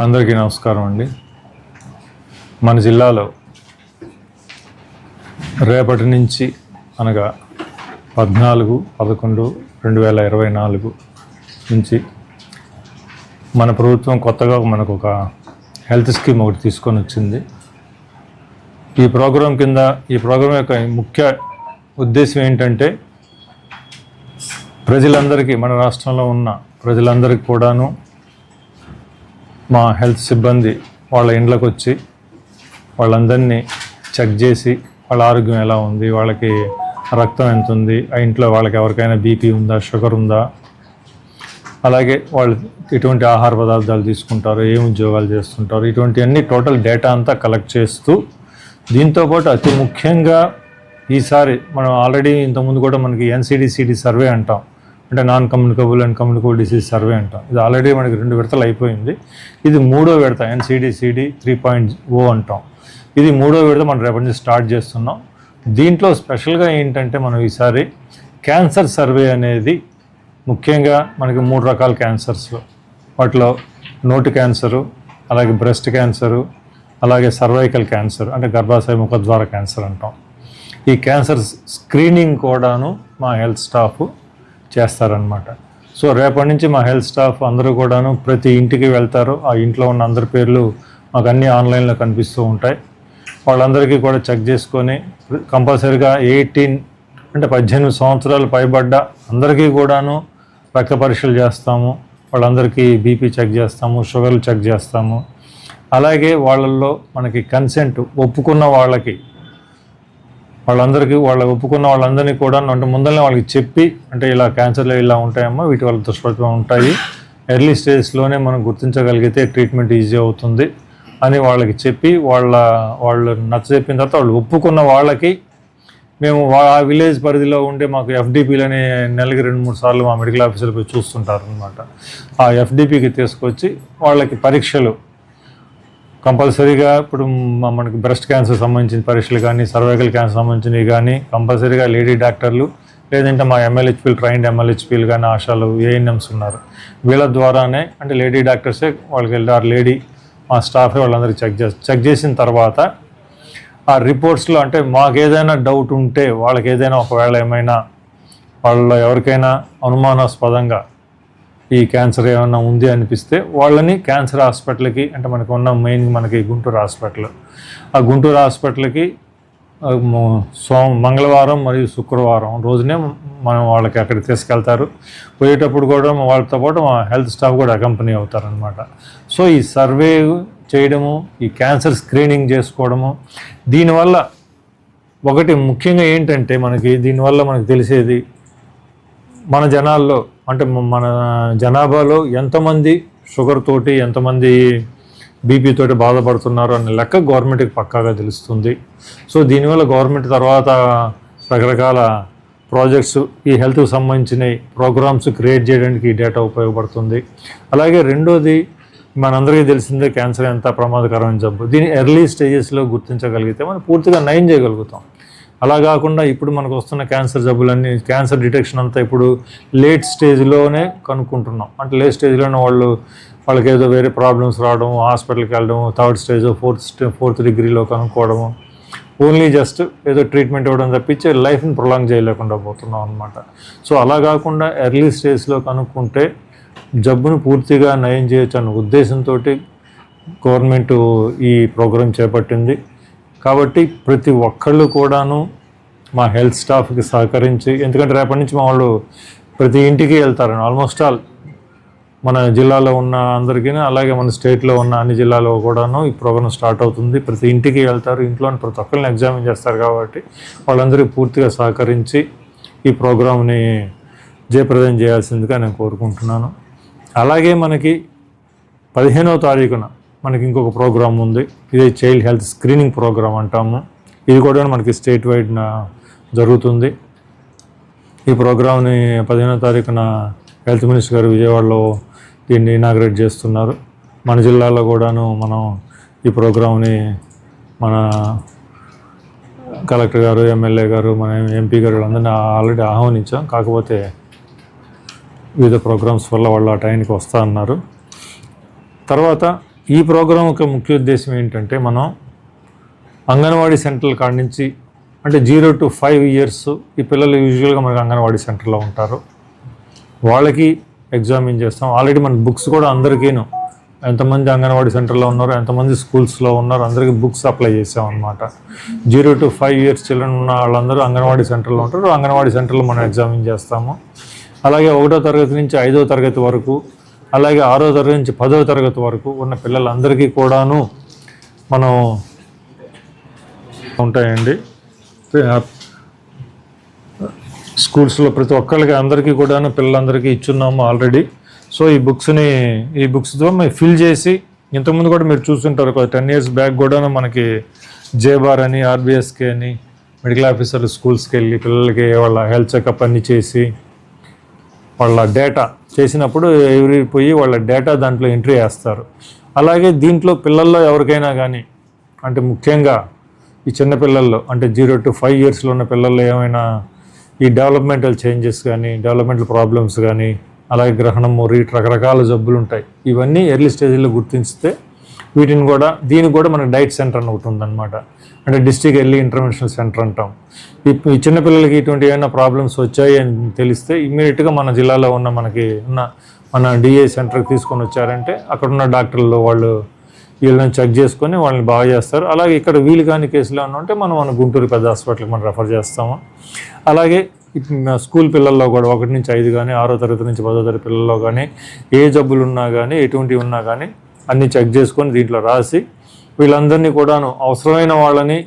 అందరికీ నమస్కారం అండి. మన జిల్లాలో రేపటి నుంచి అనగా 14/11/2024 నుంచి మన ప్రభుత్వం కొత్తగా మనకు ఒక హెల్త్ స్కీమ్ ఒకటి తీసుకొని వచ్చింది. ఈ ప్రోగ్రాం యొక్క ముఖ్య ఉద్దేశం ఏంటంటే ప్రజలందరికీ, మన రాష్ట్రంలో ఉన్న ప్రజలందరికీ కూడాను మా హెల్త్ సిబ్బంది వాళ్ళ ఇండ్లకు వచ్చి వాళ్ళందరినీ చెక్ చేసి వాళ్ళ ఆరోగ్యం ఎలా ఉంది, వాళ్ళకి రక్తం ఎంత ఉంది, ఆ ఇంట్లో వాళ్ళకి ఎవరికైనా బీపీ ఉందా, షుగర్ ఉందా, అలాగే వాళ్ళు ఎటువంటి ఆహార పదార్థాలు తీసుకుంటారు, ఏం ఉద్యోగాలు చేస్తుంటారు, ఇటువంటివన్నీ టోటల్ డేటా అంతా కలెక్ట్ చేస్తూ, దీంతోపాటు అతి ముఖ్యంగా ఈసారి మనం ఆల్రెడీ ఇంతకుముందు కూడా మనకి NCD/CD సర్వే అంటాం, అంటే non communicable and communicable disease survey అంటాం. ఇది ఆల్రెడీ మనకి 2 విడతలు అయిపోయింది. ఇది 3వ విడత, NCD/CD 3.0 అంటాం. ఇది 3వ విడత మనం రేపటి నుంచి స్టార్ట్ చేస్తున్నాం. దీంట్లో స్పెషల్గా ఏంటంటే మనం ఈసారి క్యాన్సర్ సర్వే అనేది, ముఖ్యంగా మనకి 3 రకాల క్యాన్సర్స్, వాటిలో నోటి క్యాన్సరు, అలాగే బ్రెస్ట్ క్యాన్సరు, అలాగే సర్వైకల్ క్యాన్సర్ అంటే గర్భాశయ ముఖద్వార క్యాన్సర్ అంటాం. ఈ క్యాన్సర్ స్క్రీనింగ్ కూడాను మా హెల్త్ స్టాఫ్ చేస్తారనమాట. సో రేపటి నుంచి మా హెల్త్ స్టాఫ్ అందరూ కూడాను ప్రతి ఇంటికి వెళ్తారు. ఆ ఇంట్లో ఉన్న అందరి పేర్లు మాకు అన్నీ ఆన్లైన్లో కనిపిస్తూ ఉంటాయి. వాళ్ళందరికీ కూడా చెక్ చేసుకొని కంపల్సరీగా 18 అంటే 18 సంవత్సరాలు పైబడ్డ అందరికీ కూడాను రక్త పరీక్షలు చేస్తాము. వాళ్ళందరికీ బీపీ చెక్ చేస్తాము, షుగర్లు చెక్ చేస్తాము. అలాగే వాళ్ళల్లో మనకి కన్సెంట్ ఒప్పుకున్న వాళ్ళకి, ఒప్పుకున్న వాళ్ళందరినీ కూడా అంటే ముందరనే వాళ్ళకి చెప్పి, అంటే ఇలా క్యాన్సర్లు ఇలా ఉంటాయమ్మా, వీటి వల్ల దుష్ప్రభావం ఉంటాయి, ఎర్లీ స్టేజ్లోనే మనం గుర్తించగలిగితే ట్రీట్మెంట్ ఈజీ అవుతుంది అని వాళ్ళకి చెప్పి, వాళ్ళు నచ్చజెప్పిన తర్వాత వాళ్ళు ఒప్పుకున్న వాళ్ళకి మేము ఆ విలేజ్ పరిధిలో ఉండే మాకు FDPలని నెలకి 2-3 సార్లు మా మెడికల్ ఆఫీసర్లు పోయి చూస్తుంటారు అనమాట. ఆ FDPకి తీసుకొచ్చి వాళ్ళకి పరీక్షలు కంపల్సరీగా, ఇప్పుడు మనకి బ్రెస్ట్ క్యాన్సర్ సంబంధించిన పరీక్షలు కానీ, సర్వైకల్ క్యాన్సర్ సంబంధించినవి కానీ కంపల్సరీగా లేడీ డాక్టర్లు, లేదంటే మా MLHPలు, ట్రైన్డ్ MLHPలు కానీ, ఆశాలు, ANMs ఉన్నారు. వీళ్ళ ద్వారానే, అంటే లేడీ డాక్టర్సే వాళ్ళకి వెళ్ళారు, లేడీ మా స్టాఫే వాళ్ళందరికీ చెక్ చేసిన తర్వాత ఆ రిపోర్ట్స్లో, అంటే మాకు ఏదైనా డౌట్ ఉంటే, వాళ్ళకి ఏదైనా ఒకవేళ ఏమైనా వాళ్ళ ఎవరికైనా అనుమానాస్పదంగా ఈ క్యాన్సర్ ఏమైనా ఉంది అనిపిస్తే వాళ్ళని క్యాన్సర్ హాస్పిటల్కి, అంటే మనకు ఉన్న మనకి గుంటూరు హాస్పిటల్, ఆ గుంటూరు హాస్పిటల్కి మంగళవారం మరియు శుక్రవారం రోజునే మనం వాళ్ళకి అక్కడికి తీసుకెళ్తారు. పోయేటప్పుడు కూడా వాళ్ళతో పాటు మా హెల్త్ స్టాఫ్ కూడా అకంపెనీ అవుతారనమాట. సో ఈ సర్వే చేయడము, ఈ క్యాన్సర్ స్క్రీనింగ్ చేసుకోవడము, దీనివల్ల ఒకటి ముఖ్యంగా ఏంటంటే దీనివల్ల మనకు తెలిసేది, మన జనాల్లో, అంటే మన జనాభాలో ఎంతమంది షుగర్ తోటి, ఎంతమంది బీపీ తోటి బాధపడుతున్నారు అనే లెక్క గవర్నమెంట్కి పక్కాగా తెలుస్తుంది. సో దీనివల్ల గవర్నమెంట్ తర్వాత రకరకాల ప్రాజెక్ట్స్, ఈ హెల్త్కి సంబంధించిన ప్రోగ్రామ్స్ క్రియేట్ చేయడానికి ఈ డేటా ఉపయోగపడుతుంది. అలాగే రెండోది, మనందరికీ తెలిసిందే క్యాన్సర్ ఎంత ప్రమాదకరమైన జబ్బు. దీన్ని ఎర్లీ స్టేజెస్లో గుర్తించగలిగితే మనం పూర్తిగా నయం చేయగలుగుతాం. అలా కాకుండా ఇప్పుడు మనకు వస్తున్న క్యాన్సర్ జబ్బులన్నీ, క్యాన్సర్ డిటెక్షన్ అంతా ఇప్పుడు లేట్ స్టేజ్లోనే కనుక్కుంటున్నాం. అంటే లేట్ స్టేజ్లోనే వాళ్ళకి ఏదో వేరే ప్రాబ్లమ్స్ రావడం, హాస్పిటల్కి వెళ్ళడం, 3rd స్టేజ్ 4th డిగ్రీలో కనుక్కోవడము, ఓన్లీ జస్ట్ ఏదో ట్రీట్మెంట్ ఇవ్వడం తప్పించి లైఫ్ని ప్రొలాంగ్ చేయలేకుండా పోతున్నాం అనమాట. సో అలా కాకుండా ఎర్లీ స్టేజ్లో కనుక్కుంటే జబ్బును పూర్తిగా నయం చేయొచ్చు అన్న ఉద్దేశంతో గవర్నమెంట్ ఈ ప్రోగ్రాం చేపట్టింది. కాబట్టి ప్రతి ఒక్కళ్ళు కూడాను మా హెల్త్ స్టాఫ్కి సహకరించి, ఎందుకంటే రేపటి నుంచి మా వాళ్ళు ప్రతి ఇంటికి వెళ్తారని, ఆల్మోస్ట్ ఆల్ మన జిల్లాలో ఉన్న అందరికీ, అలాగే మన స్టేట్లో ఉన్న అన్ని జిల్లాలో కూడాను ఈ ప్రోగ్రాం స్టార్ట్ అవుతుంది. ప్రతి ఇంటికి వెళ్తారు, ఇంట్లోని ప్రతి ఒక్కరిని ఎగ్జామిన్ చేస్తారు. కాబట్టి వాళ్ళందరికీ పూర్తిగా సహకరించి ఈ ప్రోగ్రాంని జయప్రదం చేయాల్సిందిగా నేను కోరుకుంటున్నాను. అలాగే మనకి 15వ తారీఖున మనకి ఇంకొక ప్రోగ్రాం ఉంది. ఇదే చైల్డ్ హెల్త్ స్క్రీనింగ్ ప్రోగ్రాం అంటాము. ఇది కూడా మనకి స్టేట్ వైడ్ జరుగుతుంది. ఈ ప్రోగ్రాంని 15వ తారీఖున హెల్త్ మినిస్టర్ గారు విజయవాడలో దీన్ని ఇనాగ్రేట్ చేస్తున్నారు. మన జిల్లాలో కూడాను మనం ఈ ప్రోగ్రాంని మన కలెక్టర్ గారు, ఎమ్మెల్యే గారు, మన ఎంపీ గారు అందరినీ ఆల్రెడీ ఆహ్వానించాం. కాకపోతే వివిధ ప్రోగ్రామ్స్ వల్ల వాళ్ళు ఆ టైంకి వస్తా అన్నారు. తర్వాత ఈ ప్రోగ్రాం యొక్క ముఖ్య ఉద్దేశం ఏంటంటే మనం అంగన్వాడీ సెంటర్ల కాడ నుంచి అంటే 0 to 5 years ఈ పిల్లలు యూజువల్గా మనకి అంగన్వాడీ సెంటర్లో ఉంటారు. వాళ్ళకి ఎగ్జామిన్ చేస్తాం. ఆల్రెడీ మన బుక్స్ కూడా అందరికీను ఎంతమంది అంగన్వాడీ సెంటర్లో ఉన్నారో ఎంతమంది స్కూల్స్లో ఉన్నారో అందరికీ బుక్స్ అప్లై చేసాం అనమాట. 0 to 5 years చిల్డ్రన్ ఉన్న వాళ్ళందరూ అంగన్వాడీ సెంటర్లో ఉంటారు. అంగన్వాడీ సెంటర్లో మనం ఎగ్జామిన్ చేస్తాము. అలాగే 1వ తరగతి నుంచి 5వ తరగతి వరకు, అలాగే 6వ తరగతి నుంచి 10వ తరగతి వరకు ఉన్న పిల్లలందరికీ కూడాను మనం ఉంటాయండి. స్కూల్స్లో ప్రతి ఒక్కరికి అందరికీ కూడాను పిల్లలందరికీ ఇచ్చున్నాము ఆల్రెడీ. సో ఈ బుక్స్తో మేము ఫిల్ చేసి, ఇంతకుముందు కూడా మీరు చూస్తుంటారు 10 years బ్యాక్ కూడాను మనకి జేబార్ అని, ఆర్బిఎస్కే అని మెడికల్ ఆఫీసర్లు స్కూల్స్కి వెళ్ళి పిల్లలకి వాళ్ళ హెల్త్ చెకప్ అన్నీ చేసి వాళ్ళ డేటా చేసినప్పుడు ఎవరి పోయి వాళ్ళ డేటా దాంట్లో ఎంట్రీ చేస్తారు. అలాగే దీంట్లో పిల్లల్లో ఎవరికైనా కానీ అంటే ముఖ్యంగా ఈ చిన్నపిల్లల్లో అంటే 0 to 5 yearsలో ఉన్న పిల్లల్లో ఏమైనా ఈ డెవలప్మెంటల్ చేంజెస్ కానీ, డెవలప్మెంటల్ ప్రాబ్లమ్స్ కానీ, అలాగే గ్రహణము, రకరకాల జబ్బులు ఉంటాయి. ఇవన్నీ ఎర్లీ స్టేజ్లో గుర్తించితే దీనికి కూడా మనకి డైట్ సెంటర్ అని ఒకటి ఉందన్నమాట. అంటే డిస్ట్రిక్ట్ ఎర్లీ ఇంటర్వెన్షనల్ సెంటర్ అంటాం. ఈ చిన్నపిల్లలకి ఇటువంటి ఏమైనా ప్రాబ్లమ్స్ వచ్చాయి అని తెలిస్తే ఇమ్మీడియట్గా మన జిల్లాలో ఉన్న మన డిఏ సెంటర్కి తీసుకొని వచ్చారంటే అక్కడ ఉన్న డాక్టర్లు వాళ్ళు వీళ్ళని చెక్ చేసుకొని వాళ్ళని బాగా చేస్తారు. అలాగే ఇక్కడ వీలు కాని కేసులు ఏమన్నా ఉంటే మన గుంటూరు పెద్ద హాస్పిటల్కి మనం రెఫర్ చేస్తాము. అలాగే స్కూల్ పిల్లల్లో కూడా 1 నుంచి 5 కానీ, 6వ తరగతి నుంచి 10వ తరగతి పిల్లల్లో కానీ ఏ జబ్బులు ఉన్నా కానీ, ఎటువంటివి ఉన్నా కానీ అన్నీ చెక్ చేసుకొని దీంట్లో రాసి వీళ్ళందరినీ కూడాను అవసరమైన వాళ్ళని